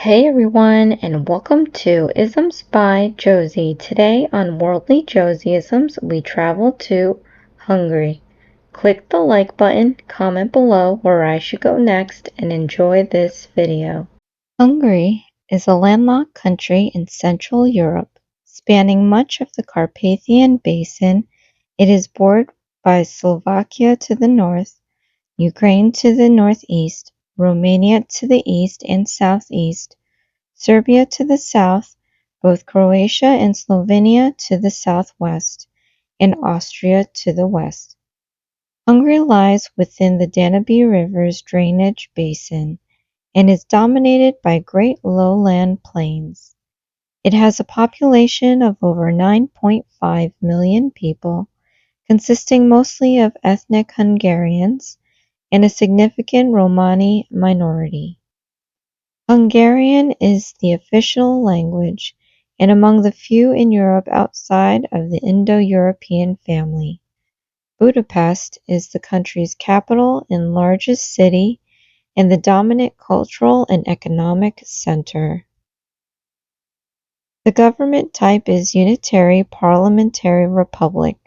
Hey everyone, and welcome to Isms by Josie. Today on Worldly Josieisms, we travel to Hungary. Click the like button, comment below where I should go next, and enjoy this video. Hungary is a landlocked country in Central Europe, spanning much of the Carpathian Basin. It is bordered by Slovakia to the north, Ukraine to the northeast, Romania to the east and southeast, Serbia to the south, both Croatia and Slovenia to the southwest, and Austria to the west. Hungary lies within the Danube River's drainage basin and is dominated by great lowland plains. It has a population of over 9.5 million people, consisting mostly of ethnic Hungarians and a significant Romani minority. Hungarian is the official language and among the few in Europe outside of the Indo-European family. Budapest is the country's capital and largest city and the dominant cultural and economic center. The government type is Unitary Parliamentary Republic.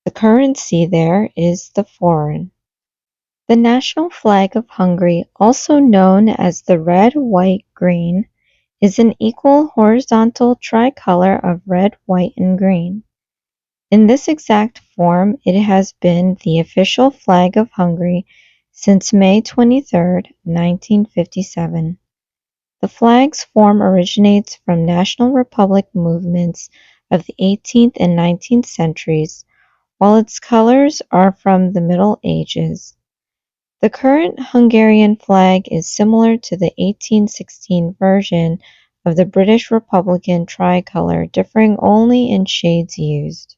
The currency there is the forint. The national flag of Hungary, also known as the red, white, green, is an equal horizontal tricolor of red, white, and green. In this exact form, it has been the official flag of Hungary since May 23, 1957. The flag's form originates from national republic movements of the 18th and 19th centuries, while its colors are from the Middle Ages. The current Hungarian flag is similar to the 1816 version of the British Republican tricolour, differing only in shades used.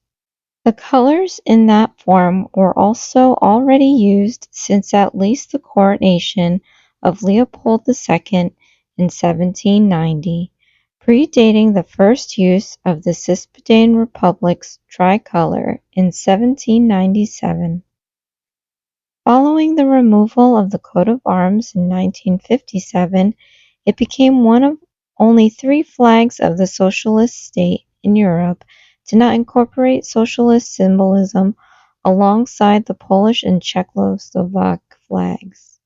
The colours in that form were also already used since at least the coronation of Leopold II in 1790, predating the first use of the Cispadane Republic's tricolour in 1797. Following the removal of the coat of arms in 1957, it became one of only 3 flags of the socialist state in Europe to not incorporate socialist symbolism alongside the Polish and Czechoslovak flags.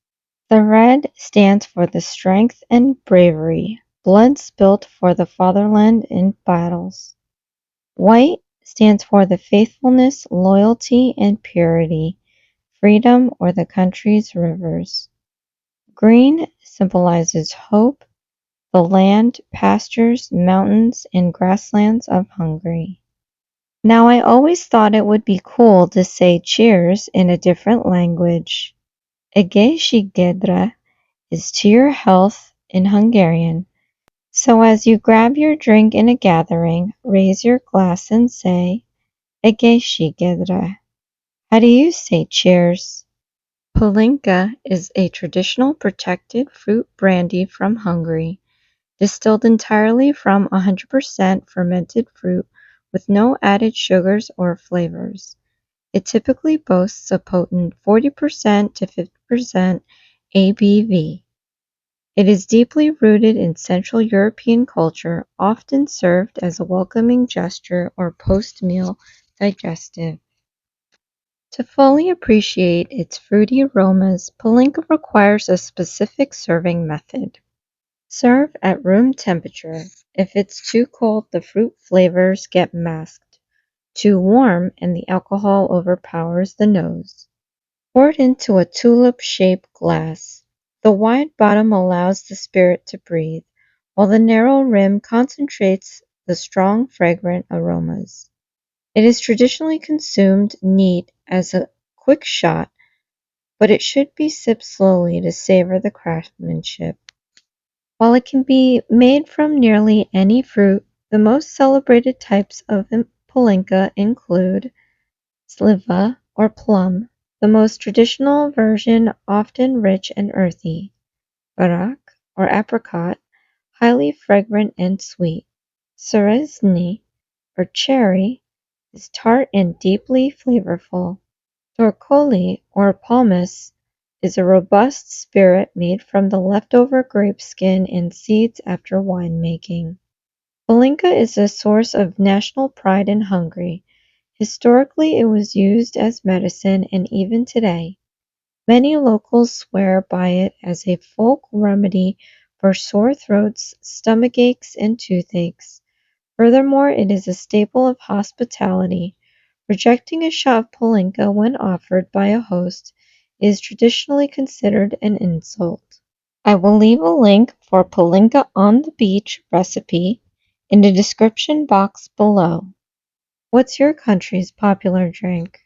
The red stands for the strength and bravery, blood spilt for the fatherland in battles. White stands for the faithfulness, loyalty, and purity, freedom, or the country's rivers. Green symbolizes hope, the land, pastures, mountains, and grasslands of Hungary. Now, I always thought it would be cool to say cheers in a different language. Egészségedre is to your health in Hungarian. So as you grab your drink in a gathering, raise your glass and say, Egészségedre. How do you say cheers? Palinka is a traditional protected fruit brandy from Hungary, distilled entirely from 100% fermented fruit with no added sugars or flavors. It typically boasts a potent 40% to 50% ABV. It is deeply rooted in Central European culture, often served as a welcoming gesture or post-meal digestive. To fully appreciate its fruity aromas, Palinka requires a specific serving method. Serve at room temperature. If it's too cold, the fruit flavors get masked. Too warm, and the alcohol overpowers the nose. Pour it into a tulip-shaped glass. The wide bottom allows the spirit to breathe, while the narrow rim concentrates the strong, fragrant aromas. It is traditionally consumed neat as a quick shot, but it should be sipped slowly to savor the craftsmanship. While it can be made from nearly any fruit, the most celebrated types of Palinka include sliva or plum, the most traditional version often rich and earthy, barak or apricot, highly fragrant and sweet, cerezny or cherry, is tart and deeply flavorful. Torcoli or palmus is a robust spirit made from the leftover grape skin and seeds after winemaking. Palinka is a source of national pride in Hungary. Historically, it was used as medicine, and even today, many locals swear by it as a folk remedy for sore throats, stomach aches, and toothaches. Furthermore, it is a staple of hospitality. Rejecting a shot of Palinka when offered by a host is traditionally considered an insult. I will leave a link for Palinka on the beach recipe in the description box below. What's your country's popular drink?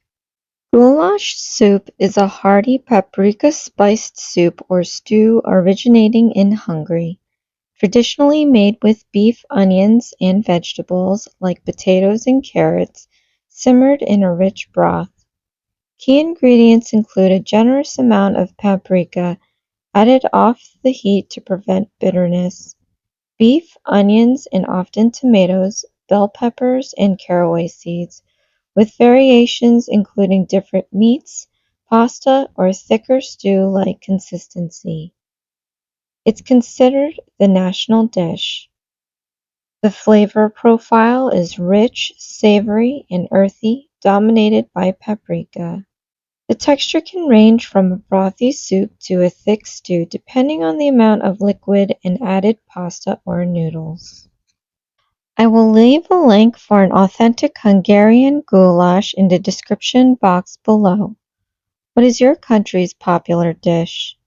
Goulash soup is a hearty paprika-spiced soup or stew originating in Hungary. Traditionally made with beef, onions, and vegetables like potatoes and carrots, simmered in a rich broth. Key ingredients include a generous amount of paprika, added off the heat to prevent bitterness, beef, onions, and often tomatoes, bell peppers, and caraway seeds, with variations including different meats, pasta, or thicker stew-like consistency. It's considered the national dish. The flavor profile is rich, savory, and earthy, dominated by paprika. The texture can range from a brothy soup to a thick stew depending on the amount of liquid and added pasta or noodles. I will leave a link for an authentic Hungarian goulash in the description box below. What is your country's popular dish?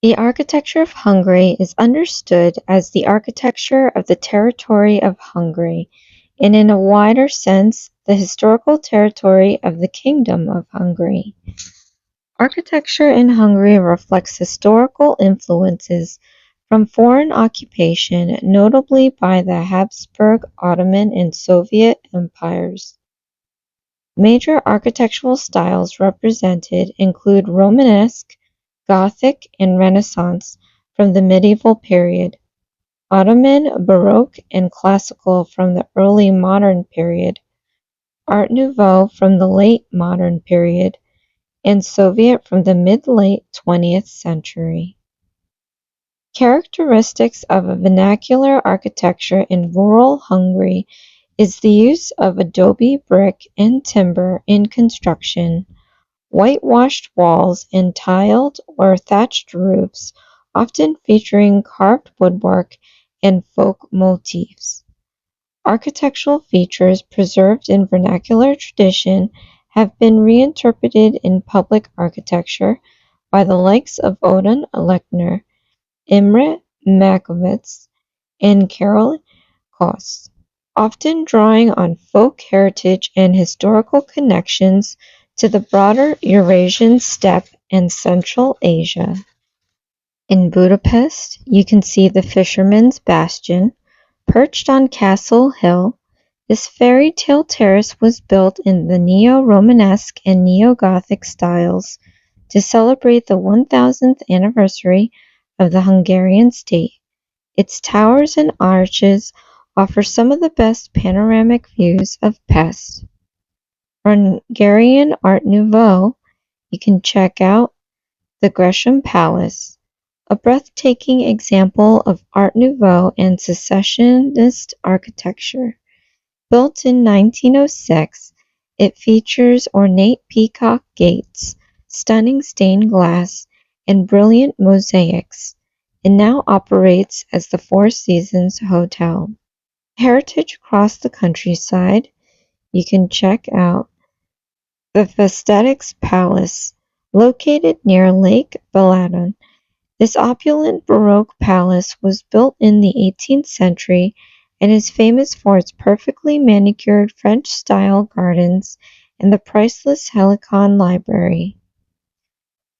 The architecture of Hungary is understood as the architecture of the territory of Hungary, and in a wider sense, the historical territory of the Kingdom of Hungary. Architecture in Hungary reflects historical influences from foreign occupation, notably by the Habsburg, Ottoman, and Soviet empires. Major architectural styles represented include Romanesque, Gothic, and Renaissance from the medieval period, Ottoman, Baroque, and Classical from the early modern period, Art Nouveau from the late modern period, and Soviet from the mid-late 20th century. Characteristics of a vernacular architecture in rural Hungary is the use of adobe brick and timber in construction, whitewashed walls, and tiled or thatched roofs, often featuring carved woodwork and folk motifs. Architectural features preserved in vernacular tradition have been reinterpreted in public architecture by the likes of Odin Lechner, Imre Makovets, and Karol Koss, often drawing on folk heritage and historical connections to the broader Eurasian steppe and Central Asia. In Budapest, you can see the Fisherman's Bastion, perched on Castle Hill. This fairy tale terrace was built in the Neo-Romanesque and Neo-Gothic styles to celebrate the 1000th anniversary of the Hungarian state. Its towers and arches offer some of the best panoramic views of Pest. For Hungarian Art Nouveau, you can check out the Gresham Palace, a breathtaking example of Art Nouveau and Secessionist architecture. Built in 1906, it features ornate peacock gates, stunning stained glass, and brilliant mosaics. It now operates as the Four Seasons Hotel. Heritage across the countryside, you can check out the Festetics Palace, located near Lake Balaton. This opulent Baroque palace was built in the 18th century and is famous for its perfectly manicured French-style gardens and the priceless Helicon Library.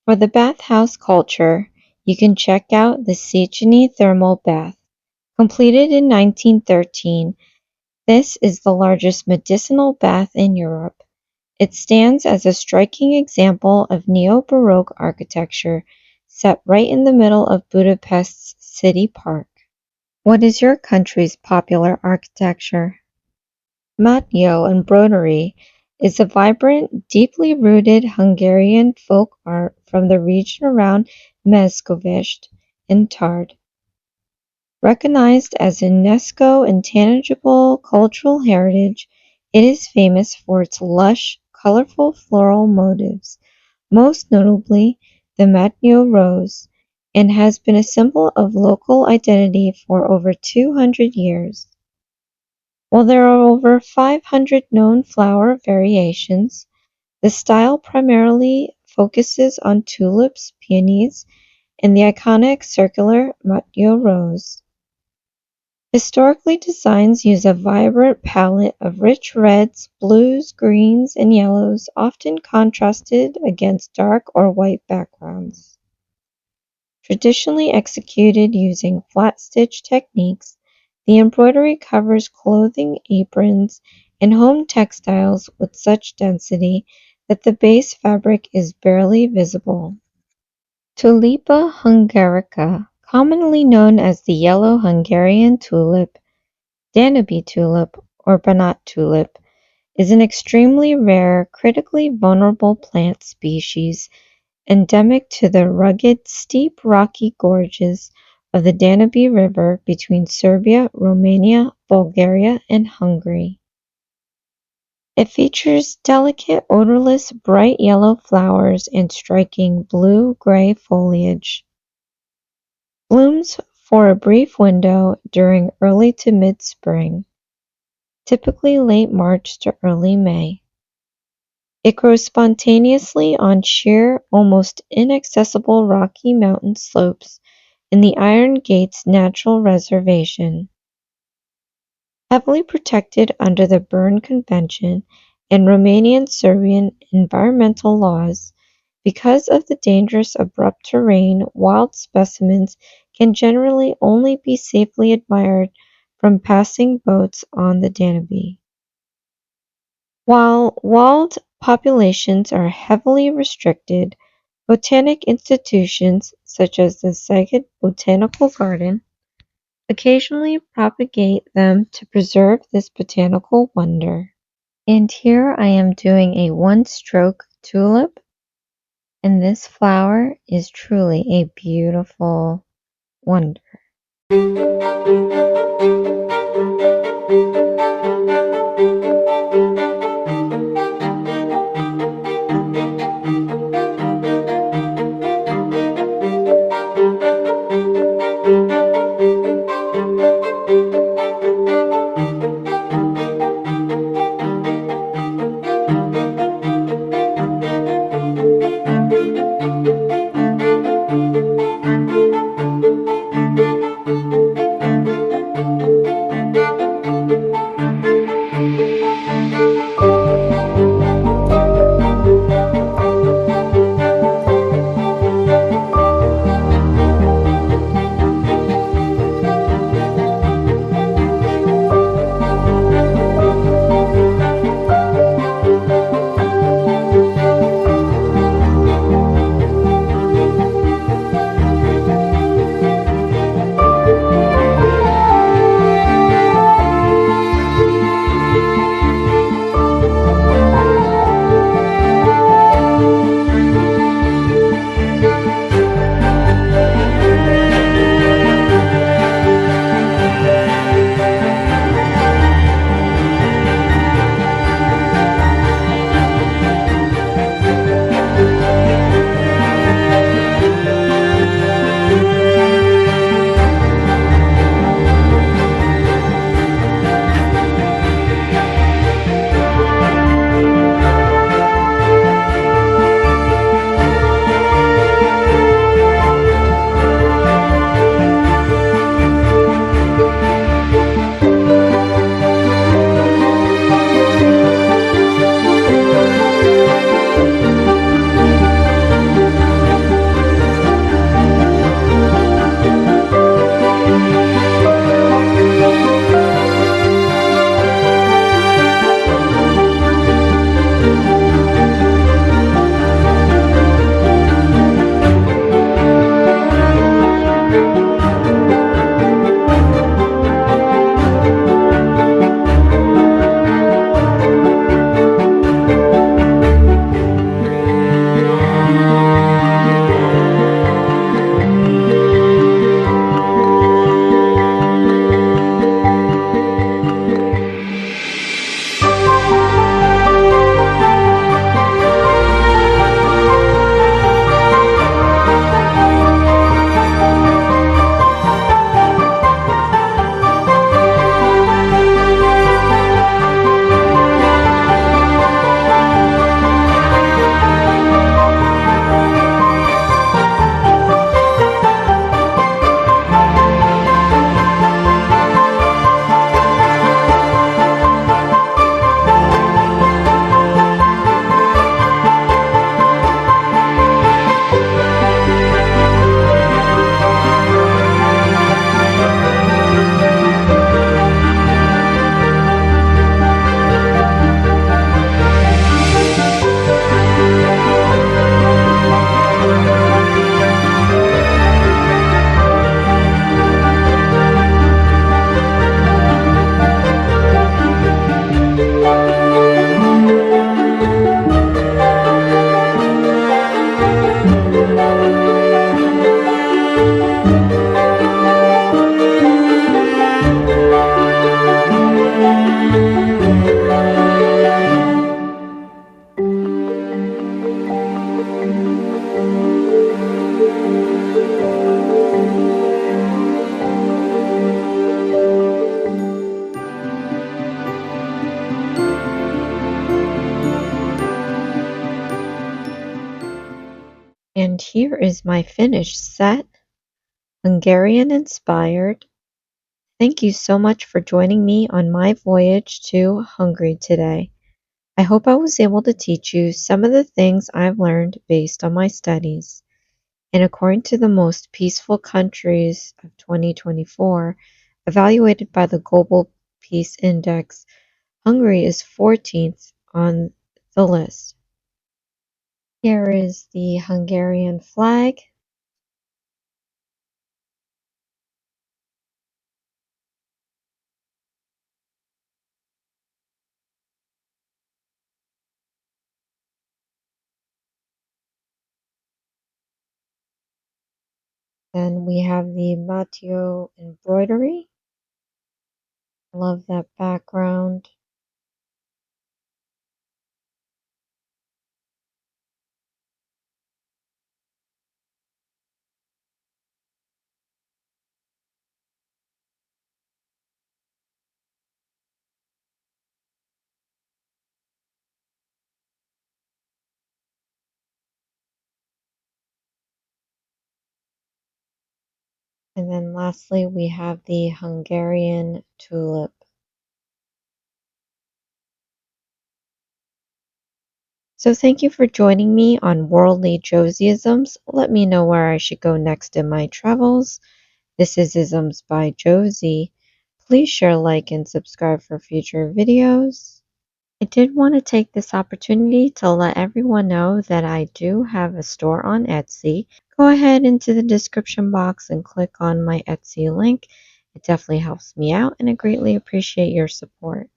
For the bathhouse culture, you can check out the Széchenyi Thermal Bath. Completed in 1913, this is the largest medicinal bath in Europe. It stands as a striking example of neo-Baroque architecture set right in the middle of Budapest's city park. What is your country's popular architecture? Matio embroidery is a vibrant, deeply rooted Hungarian folk art from the region around Mezkovest and Tard. Recognized as UNESCO Intangible Cultural Heritage, it is famous for its lush, colorful floral motifs, most notably the Matnio rose, and has been a symbol of local identity for over 200 years. While there are over 500 known flower variations, the style primarily focuses on tulips, peonies, and the iconic circular Matnio rose. Historically, designs use a vibrant palette of rich reds, blues, greens, and yellows, often contrasted against dark or white backgrounds. Traditionally executed using flat-stitch techniques, the embroidery covers clothing, aprons, and home textiles with such density that the base fabric is barely visible. Tulipa hungarica, commonly known as the yellow Hungarian tulip, Danube tulip, or Banat tulip, is an extremely rare, critically vulnerable plant species endemic to the rugged, steep rocky gorges of the Danube River between Serbia, Romania, Bulgaria, and Hungary. It features delicate, odorless, bright yellow flowers and striking blue-gray foliage. Blooms for a brief window during early to mid-spring, typically late March to early May. It grows spontaneously on sheer, almost inaccessible rocky mountain slopes in the Iron Gates Natural Reservation. Heavily protected under the Berne Convention and Romanian-Serbian environmental laws, because of the dangerous abrupt terrain, wild specimens can generally only be safely admired from passing boats on the Danube. While wild populations are heavily restricted, botanic institutions such as the Szeged Botanical Garden occasionally propagate them to preserve this botanical wonder. And here I am doing a one-stroke tulip, and this flower is truly a beautiful wonder. And here is my finished set, Hungarian inspired. Thank you so much for joining me on my voyage to Hungary today. I hope I was able to teach you some of the things I've learned based on my studies. And according to the most peaceful countries of 2024, evaluated by the Global Peace Index, Hungary is 14th on the list. Here is the Hungarian flag. Then we have the Mateo embroidery. Love that background. And then lastly, we have the Hungarian tulip. So thank you for joining me on Worldly Josieisms. Let me know where I should go next in my travels. This is Isms by Josie. Please share, like, and subscribe for future videos. I did want to take this opportunity to let everyone know that I do have a store on Etsy. Go ahead into the description box and click on my Etsy link. It definitely helps me out and I greatly appreciate your support.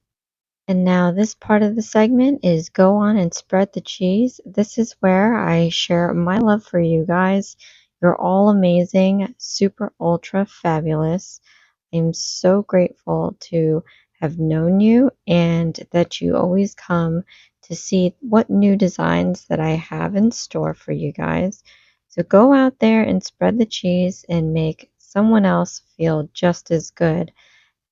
And now this part of the segment is Go On and Spread the Cheese. This is where I share my love for you guys. You're all amazing, super ultra fabulous. I'm so grateful to have known you and that you always come to see what new designs that I have in store for you guys. So go out there and spread the cheese and make someone else feel just as good.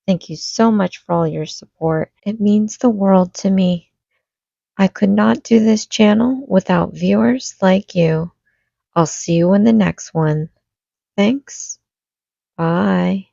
Thank you so much for all your support. It means the world to me. I could not do this channel without viewers like you. I'll see you in the next one. Thanks. Bye.